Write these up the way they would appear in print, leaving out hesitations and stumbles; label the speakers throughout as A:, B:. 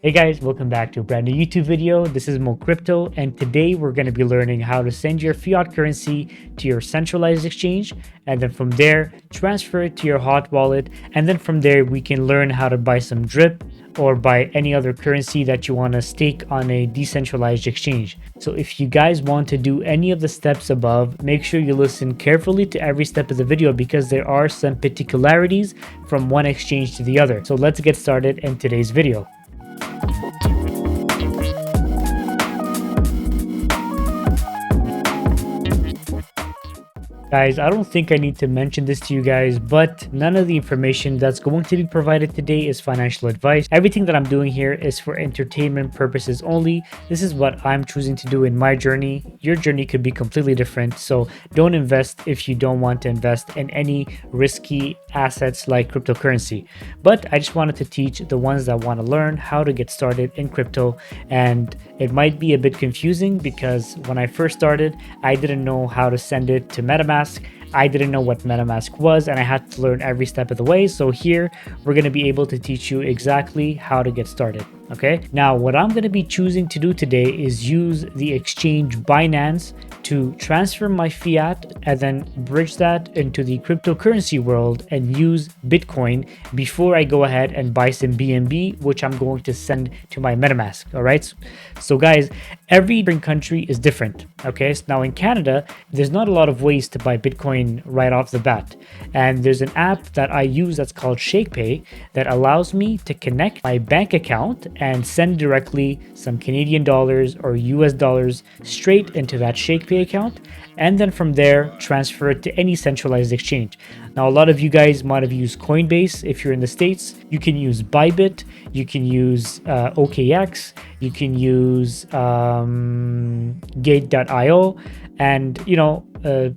A: Hey guys, welcome back to a brand new YouTube video. This is Mo Crypto, and today we're going to be learning how to send your fiat currency to your centralized exchange, and then from there transfer it to your hot wallet, and then from there we can learn how to buy some drip or buy any other currency that you want to stake on a decentralized exchange. So if you guys want to do any of the steps above, make sure you listen carefully to every step of the video because there are some particularities from one exchange to the other. So let's get started in today's video. Guys, I don't think I need to mention this to you guys, but none of the information that's going to be provided today is financial advice. Everything that I'm doing here is for entertainment purposes only. This is what I'm choosing to do in my journey. Your journey could be completely different, so don't invest if you don't want to invest in any risky assets like cryptocurrency. But I just wanted to teach the ones that want to learn how to get started in crypto, and it might be a bit confusing because when I first started, I didn't know how to send it to Metamask. I didn't know what Metamask was, and I had to learn every step of the way. So here we're going to be able to teach you exactly how to get started. Okay, now what I'm going to be choosing to do today is use the exchange Binance to transfer my fiat and then bridge that into the cryptocurrency world and use Bitcoin before I go ahead and buy some BNB, which I'm going to send to my MetaMask. All right, so guys, every different country is different. Okay, so now in Canada, there's not a lot of ways to buy Bitcoin right off the bat, and there's an app that I use that's called ShakePay that allows me to connect my bank account and send directly some Canadian dollars or US dollars straight into that ShakePay account, and then from there transfer it to any centralized exchange. Now a lot of you guys might have used Coinbase. If you're in the States, you can use Bybit, you can use OKX, you can use Gate.io, and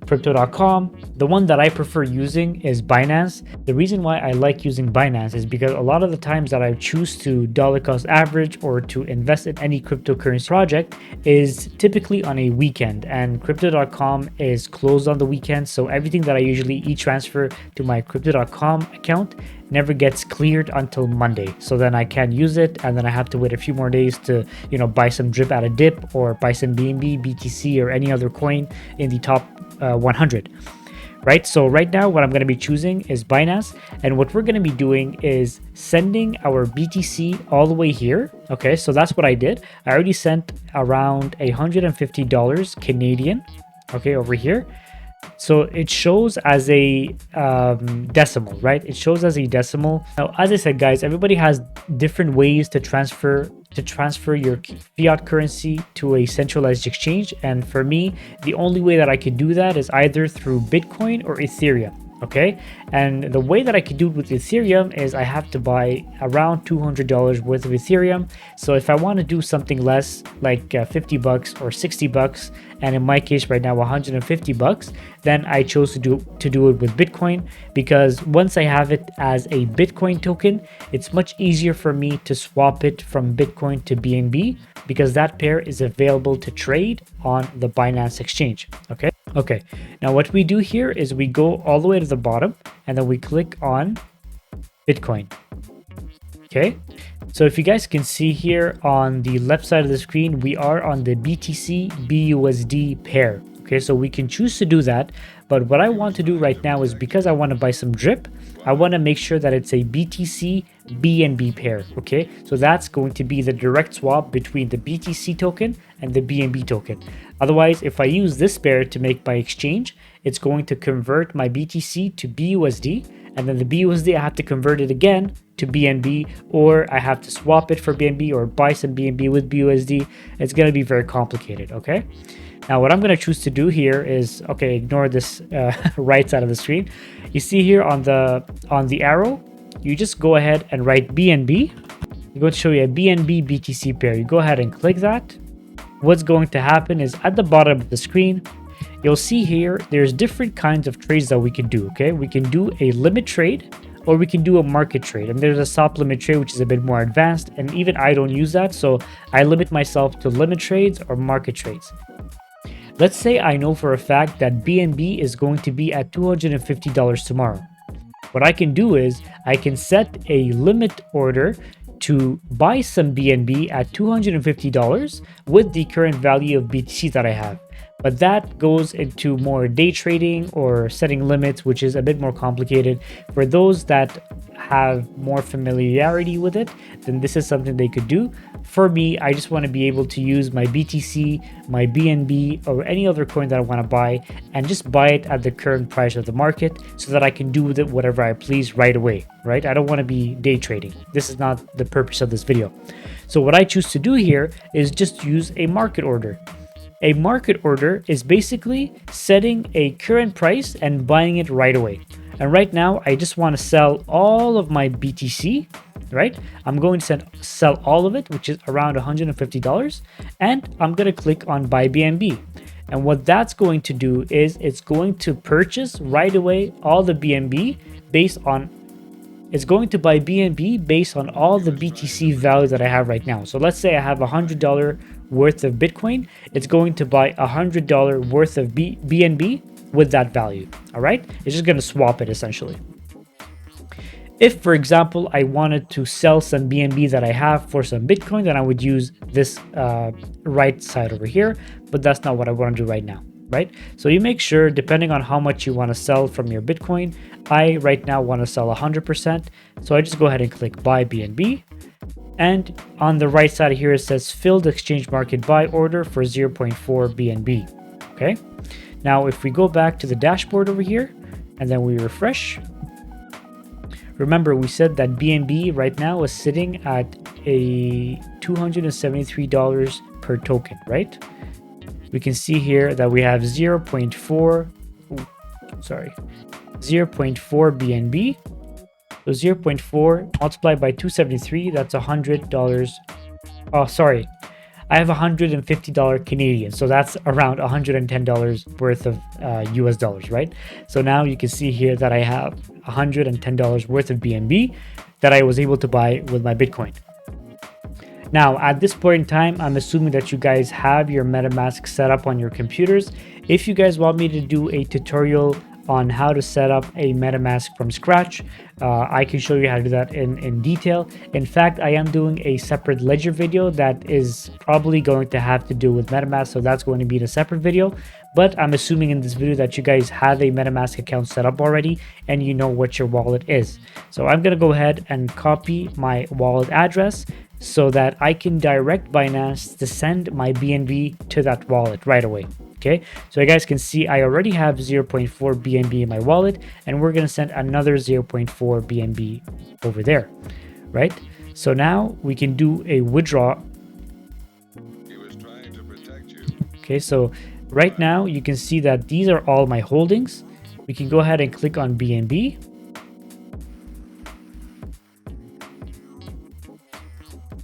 A: crypto.com. The one that I prefer using is Binance. The reason why I like using Binance is because a lot of the times that I choose to dollar cost average or to invest in any cryptocurrency project is typically on a weekend, and crypto.com is closed on the weekend, so everything that I usually e-transfer to my crypto.com account never gets cleared until Monday. So then I can't use it, and then I have to wait a few more days to buy some drip at a dip or buy some BNB, BTC, or any other coin in the top 100. Right, so right now what I'm going to be choosing is Binance, and what we're going to be doing is sending our BTC all the way here. Okay, so that's what I did. I already sent around $150 Canadian, okay, over here. So it shows as a decimal, right? It shows as a decimal. Now, as I said, guys, everybody has different ways to transfer your fiat currency to a centralized exchange. And for me, the only way that I could do that is either through Bitcoin or Ethereum. Okay, and the way that I could do it with Ethereum is I have to buy around $200 worth of Ethereum. So if I want to do something less, like $50 or $60, and in my case right now $150, then I chose to do it with Bitcoin, because once I have it as a Bitcoin token, it's much easier for me to swap it from Bitcoin to BNB, because that pair is available to trade on the Binance exchange. Okay, now what we do here is we go all the way to the bottom and then we click on Bitcoin. Okay, so if you guys can see here on the left side of the screen, we are on the BTC BUSD pair. Okay, so we can choose to do that, but what I want to do right now is, because I want to buy some drip, I want to make sure that it's a BTC BNB pair. Okay, so that's going to be the direct swap between the BTC token and the BNB token. Otherwise, if I use this pair to make my exchange, it's going to convert my BTC to BUSD, and then the BUSD I have to convert it again to BNB, or I have to swap it for BNB or buy some BNB with BUSD. It's going to be very complicated. Okay, now what I'm going to choose to do here is, okay, ignore this right side of the screen. You see here on the arrow, you just go ahead and write BNB. I'm going to show you a BNB BTC pair. You go ahead and click that. What's going to happen is at the bottom of the screen, you'll see here there's different kinds of trades that we can do. Okay, we can do a limit trade, or we can do a market trade, and there's a stop limit trade which is a bit more advanced, and even I don't use that, so I limit myself to limit trades or market trades. Let's say I know for a fact that BNB is going to be at $250 tomorrow. What I can do is I can set a limit order to buy some BNB at $250 with the current value of BTC that I have. But that goes into more day trading or setting limits, which is a bit more complicated. For those that have more familiarity with it, then this is something they could do. For me, I just want to be able to use my BTC, my BNB, or any other coin that I want to buy and just buy it at the current price of the market so that I can do with it whatever I please right away, right? I don't want to be day trading. This is not the purpose of this video. So what I choose to do here is just use a market order. A market order is basically setting a current price and buying it right away. And right now, I just want to sell all of my BTC, right? I'm going to sell all of it, which is around $150. And I'm going to click on buy BNB. And what that's going to do is it's going to purchase right away all the BNB based on it's going to buy BNB based on all the BTC value that I have right now. So let's say I have $100 worth of Bitcoin. It's going to buy $100 worth of BNB with that value. All right. It's just going to swap it essentially. If, for example, I wanted to sell some BNB that I have for some Bitcoin, then I would use this right side over here. But that's not what I want to do right now. Right? So you make sure, depending on how much you want to sell from your Bitcoin, I right now want to sell 100%. So I just go ahead and click buy BNB. And on the right side here, it says filled exchange market buy order for 0.4 BNB. Okay. Now, if we go back to the dashboard over here and then we refresh, remember we said that BNB right now is sitting at a $273 per token, right? We can see here that we have 0.4 BNB. So 0.4 multiplied by 273, that's $100. Oh, sorry. I have $150 Canadian. So that's around $110 worth of US dollars, right? So now you can see here that I have $110 worth of BNB that I was able to buy with my Bitcoin. Now, at this point in time, I'm assuming that you guys have your MetaMask set up on your computers. If you guys want me to do a tutorial on how to set up a MetaMask from scratch, I can show you how to do that in detail. In fact, I am doing a separate ledger video that is probably going to have to do with MetaMask, so that's going to be in a separate video. But I'm assuming in this video that you guys have a MetaMask account set up already and you know what your wallet is. So I'm going to go ahead and copy my wallet address so that I can direct Binance to send my BNB to that wallet right away. Okay, so you guys can see I already have 0.4 BNB in my wallet, and we're going to send another 0.4 BNB over there, right? So now we can do a withdraw.
B: He was trying to protect you.
A: Okay, so right now you can see that these are all my holdings. We can go ahead and click on BNB.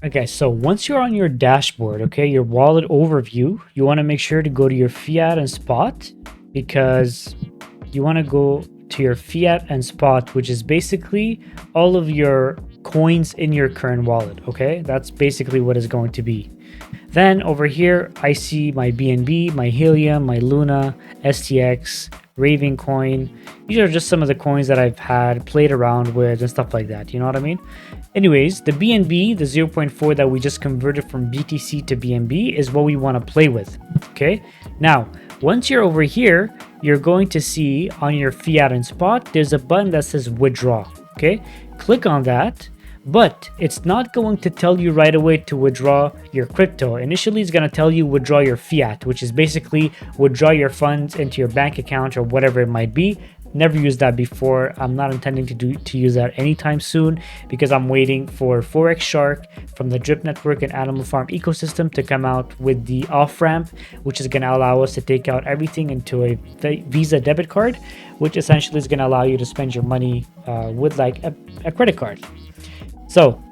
A: Okay, so once you're on your dashboard, okay, your wallet overview, you want to make sure to go to your fiat and spot, because you want to go to your fiat and spot, which is basically all of your coins in your current wallet. Okay, that's basically what it's going to be. Then over here, I see my BNB, my Helium, my Luna, STX, Raven coin. These are just some of the coins that I've had played around with and stuff like that. You know what I mean? Anyways, the BNB, the 0.4 that we just converted from BTC to BNB is what we want to play with. Okay. Now, once you're over here, you're going to see on your fiat and spot, there's a button that says withdraw. Okay. Click on that. But it's not going to tell you right away to withdraw your crypto. Initially, it's going to tell you withdraw your fiat, which is basically withdraw your funds into your bank account or whatever it might be. Never used that before. I'm not intending to use that anytime soon because I'm waiting for Forex Shark from the Drip Network and Animal Farm ecosystem to come out with the off-ramp, which is going to allow us to take out everything into a Visa debit card, which essentially is going to allow you to spend your money with like a credit card. So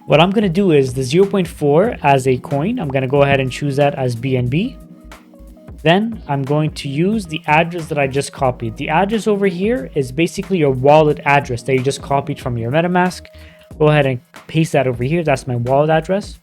A: what I'm going to do is the 0.4 as a coin. I'm going to go ahead and choose that as BNB. Then I'm going to use the address that I just copied. The address over here is basically your wallet address that you just copied from your MetaMask. Go ahead and paste that over here. That's my wallet address.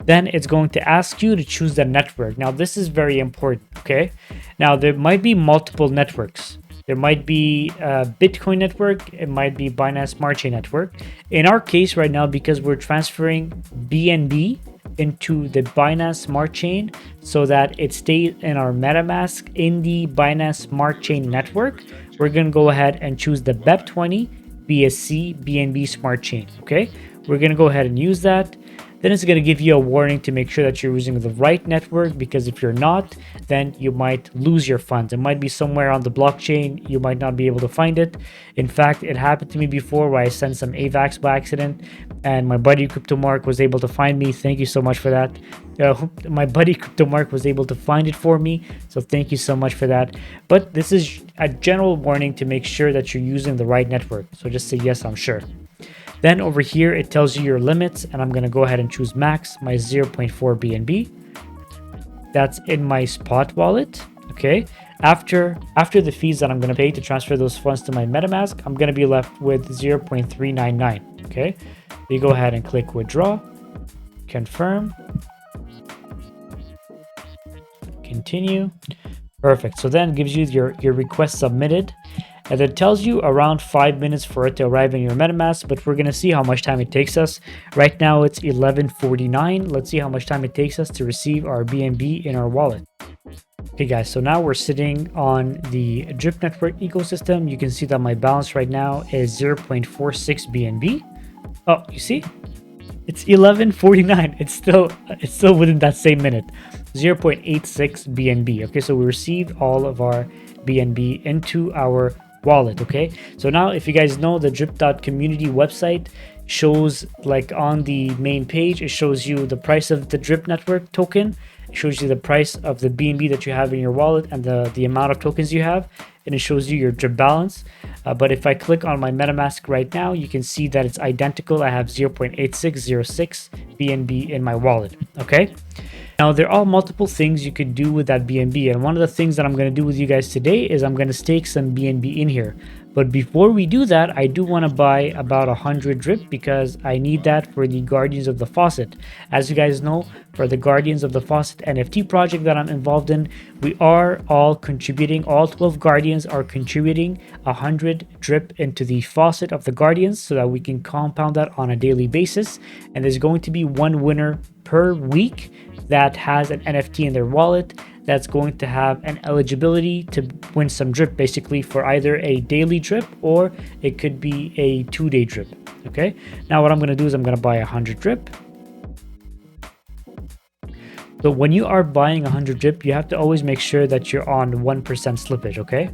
A: Then it's going to ask you to choose the network. Now, this is very important, okay? Now, there might be multiple networks. There might be a Bitcoin network. It might be Binance Smart Chain network. In our case right now, because we're transferring BNB into the Binance Smart Chain so that it stays in our MetaMask in the Binance Smart Chain network, we're going to go ahead and choose the BEP20 BSC BNB Smart Chain. Okay, we're going to go ahead and use that. Then it's going to give you a warning to make sure that you're using the right network, because if you're not, then you might lose your funds. It might be somewhere on the blockchain. You might not be able to find it. In fact, it happened to me before where I sent some AVAX by accident and my buddy CryptoMark was able to find me. Thank you so much for that. My buddy CryptoMark was able to find it for me. So thank you so much for that. But this is a general warning to make sure that you're using the right network. So just say, yes, I'm sure. Then over here, it tells you your limits, and I'm going to go ahead and choose max, my 0.4 BNB. That's in my spot wallet. Okay. After the fees that I'm going to pay to transfer those funds to my MetaMask, I'm going to be left with 0.399. Okay. You go ahead and click withdraw, confirm, continue. Perfect. So then it gives you your request submitted. And it tells you around 5 minutes for it to arrive in your MetaMask, but we're going to see how much time it takes us. Right now it's 11:49. Let's see how much time it takes us to receive our BNB in our wallet. Okay guys, so now we're sitting on the Drip Network ecosystem. You can see that my balance right now is 0.46 BNB. Oh, you see? It's 11:49. It's still within that same minute. 0.86 BNB. Okay, so we received all of our BNB into our wallet. Okay, so now if you guys know, the drip.community website shows, like on the main page, it shows you the price of the Drip Network token. It shows you the price of the BNB that you have in your wallet and the amount of tokens you have, and it shows you your drip balance. But if I click on my MetaMask right now, you can see that it's identical. I have 0.8606 BNB in my wallet. Okay. Now, there are multiple things you could do with that BNB, and one of the things that I'm going to do with you guys today is I'm going to stake some BNB in here. But before we do that, I do want to buy about 100 drip because I need that for the Guardians of the Faucet. As you guys know, for the Guardians of the Faucet NFT project that I'm involved in, we are all contributing, all 12 Guardians are contributing 100 drip into the Faucet of the Guardians so that we can compound that on a daily basis. And there's going to be one winner per week that has an NFT in their wallet that's going to have an eligibility to win some drip, basically for either a daily drip or it could be a 2-day drip. Okay, now what I'm going to do is I'm going to buy 100 drip. So when you are buying 100 drip, you have to always make sure that you're on 1% slippage. Okay,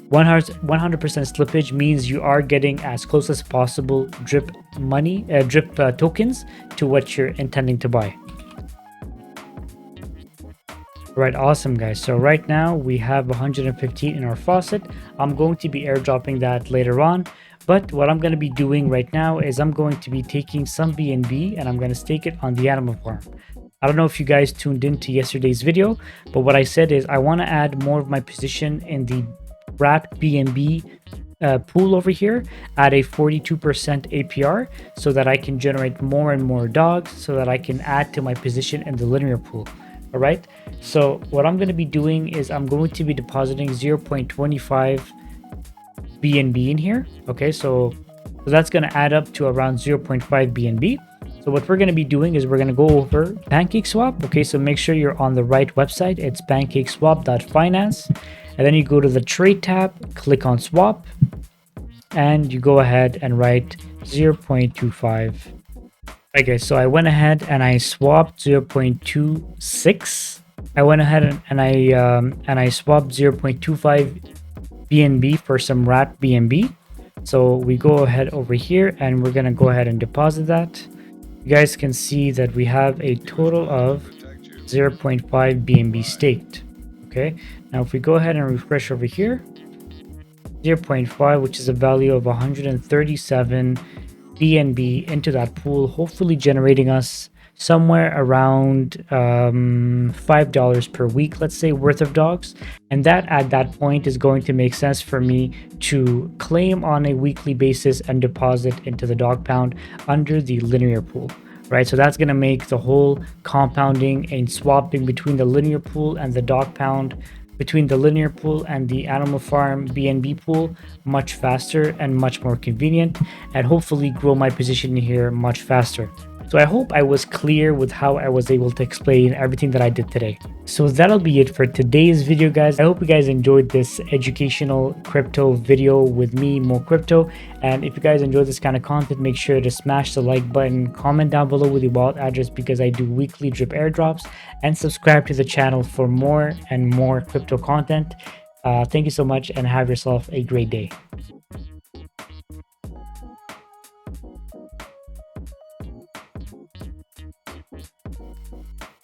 A: 100% slippage means you are getting as close as possible drip money, drip tokens to what you're intending to buy. Right, awesome guys. So right now we have 115 in our faucet. I'm going to be airdropping that later on, but what I'm going to be doing right now is I'm going to be taking some BNB and I'm going to stake it on the animal farm. I don't know if you guys tuned into yesterday's video, but what I said is I want to add more of my position in the wrapped BNB pool over here at a 42% APR so that I can generate more and more dogs so that I can add to my position in the linear pool. All right, so what I'm going to be doing is I'm going to be depositing 0.25 BNB in here. Okay, so that's going to add up to around 0.5 BNB. So what we're going to be doing is we're going to go over PancakeSwap. Okay, so make sure you're on the right website. It's pancakeswap.finance. And then you go to the trade tab, click on swap, and you go ahead and write 0.25. Okay, so I went ahead and I swapped 0.26. I went ahead and I swapped 0.25 BNB for some wrapped BNB. So we go ahead over here and we're gonna go ahead and deposit that. You guys can see that we have a total of 0.5 BNB staked. Okay, now if we go ahead and refresh over here, 0.5, which is a value of 137 BNB into that pool, hopefully generating us somewhere around $5 per week, let's say, worth of dogs. And that at that point is going to make sense for me to claim on a weekly basis and deposit into the dog pound under the linear pool, right? So that's going to make the whole compounding and swapping between the linear pool and the dog pound between the linear pool and the animal farm BNB pool much faster and much more convenient, and hopefully grow my position here much faster. So I hope I was clear with how I was able to explain everything that I did today. So that'll be it for today's video, guys. I hope you guys enjoyed this educational crypto video with me, Mo Crypto. And if you guys enjoy this kind of content, make sure to smash the like button, comment down below with your wallet address because I do weekly drip airdrops, and subscribe to the channel for more and more crypto content. Thank you so much and have yourself a great day.